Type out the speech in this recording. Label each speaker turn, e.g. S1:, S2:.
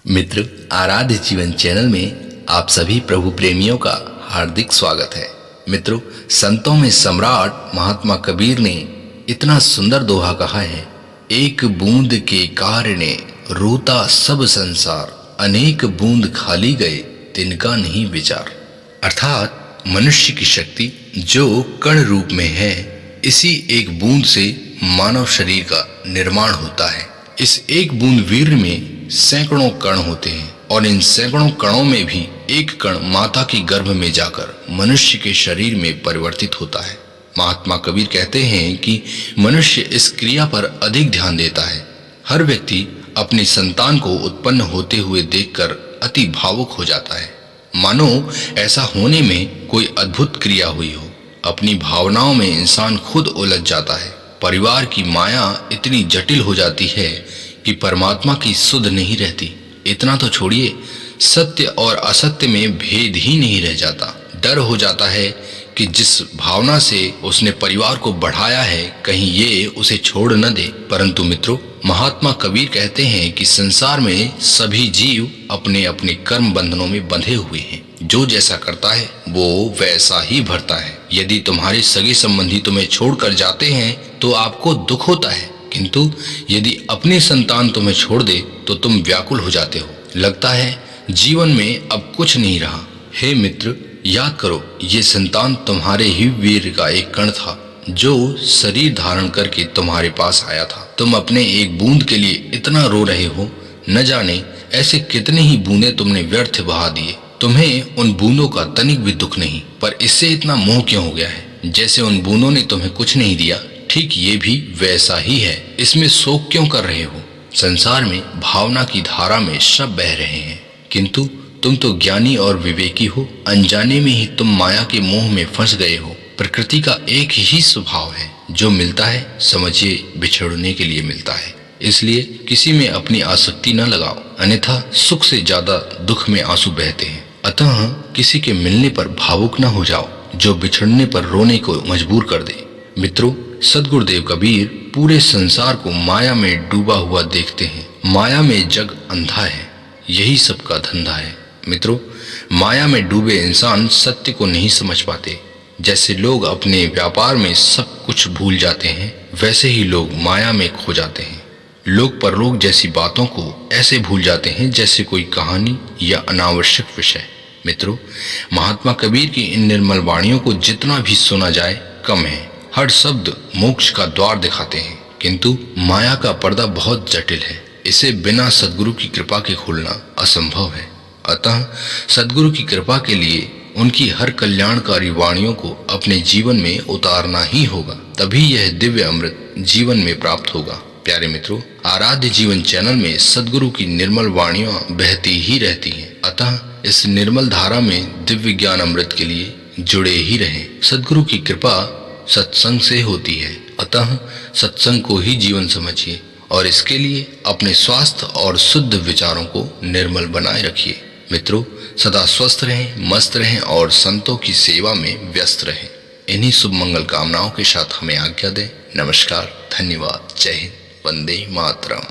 S1: मित्र, आराध्य जीवन चैनल में आप सभी प्रभु प्रेमियों का हार्दिक स्वागत है। मित्रों, संतों में सम्राट महात्मा कबीर ने इतना सुंदर दोहा कहा है, एक बूंद के कार्य ने रोता सब संसार, अनेक बूंद खाली गए तिनका नहीं विचार। अर्थात मनुष्य की शक्ति जो कण रूप में है, इसी एक बूंद से मानव शरीर का निर्माण होता है। इस एक बूंद वीर्य में सैकड़ों कण होते हैं और इन सैकड़ों कणों में भी एक कण माता की गर्भ में जाकर मनुष्य के शरीर में परिवर्तित होता है। महात्मा कबीर कहते हैं कि मनुष्य इस क्रिया पर अधिक ध्यान देता है। हर व्यक्ति अपनी संतान को उत्पन्न होते हुए देखकर अति भावुक हो जाता है, मानो ऐसा होने में कोई अद्भुत क्रिया हुई हो। अपनी भावनाओं में इंसान खुद उलझ जाता है। परिवार की माया इतनी जटिल हो जाती है कि परमात्मा की सुध नहीं रहती। इतना तो छोड़िए, सत्य और असत्य में भेद ही नहीं रह जाता। डर हो जाता है कि जिस भावना से उसने परिवार को बढ़ाया है, कहीं ये उसे छोड़ न दे। परंतु मित्रों, महात्मा कबीर कहते हैं कि संसार में सभी जीव अपने अपने कर्म बंधनों में बंधे हुए हैं। जो जैसा करता है वो वैसा ही भरता है। यदि तुम्हारे सगे संबंधी तुम्हें छोड़कर जाते हैं तो आपको दुख होता है, किंतु यदि अपनी संतान तुम्हें छोड़ दे तो तुम व्याकुल हो जाते हो। लगता है जीवन में अब कुछ नहीं रहा। हे मित्र, याद करो, ये संतान तुम्हारे ही वीर्य का एक कण था जो शरीर धारण करके तुम्हारे पास आया था। तुम अपने एक बूंद के लिए इतना रो रहे हो, न जाने ऐसे कितने ही बूंदे तुमने व्यर्थ बहा दिए। तुम्हें उन बूंदों का तनिक भी दुख नहीं, पर इससे इतना मोह क्यों हो गया है? जैसे उन बूंदों ने तुम्हें कुछ नहीं दिया, ठीक ये भी वैसा ही है। इसमें शोक क्यों कर रहे हो? संसार में भावना की धारा में सब बह रहे हैं, किंतु तुम तो ज्ञानी और विवेकी हो। अनजाने में ही तुम माया के मोह में फंस गए हो। प्रकृति का एक ही स्वभाव है, जो मिलता है समझिए बिछड़ने के लिए मिलता है। इसलिए किसी में अपनी आसक्ति न लगाओ, अन्यथा सुख से ज्यादा दुख में आंसू बहते हैं। अतः किसी के मिलने पर भावुक न हो जाओ, जो बिछड़ने पर रोने को मजबूर कर दे। मित्रों, सद्गुरुदेव कबीर पूरे संसार को माया में डूबा हुआ देखते हैं। माया में जग अंधा है, यही सबका धंधा है। मित्रों, माया में डूबे इंसान सत्य को नहीं समझ पाते। जैसे लोग अपने व्यापार में सब कुछ भूल जाते हैं, वैसे ही लोग माया में खो जाते हैं। लोग परलोक जैसी बातों को ऐसे भूल जाते हैं जैसे कोई कहानी या अनावश्यक विषय। मित्रों, महात्मा कबीर की इन निर्मल वाणियों को जितना भी सुना जाए कम है। हर शब्द मोक्ष का द्वार दिखाते हैं, किंतु माया का पर्दा बहुत जटिल है। इसे बिना सद्गुरु की कृपा के खोलना असंभव है। अतः सद्गुरु की कृपा के लिए उनकी हर कल्याणकारी वाणियों को अपने जीवन में उतारना ही होगा, तभी यह दिव्य अमृत जीवन में प्राप्त होगा। प्यारे मित्रों, आराध्य जीवन चैनल में सद्गुरु की निर्मल वाणियां बहती ही रहती हैं। अतः इस निर्मल धारा में दिव्य ज्ञान अमृत के लिए जुड़े ही रहें। सद्गुरु की कृपा सत्संग से होती है, अतः सत्संग को ही जीवन समझिए और इसके लिए अपने स्वास्थ्य और शुद्ध विचारों को निर्मल बनाए रखिए। मित्रों, सदा स्वस्थ रहें, मस्त रहें और संतों की सेवा में व्यस्त रहें। इन्हीं शुभ मंगल कामनाओं के साथ हमें आज्ञा दें। नमस्कार, धन्यवाद, जय हिंद, वंदे मातरम।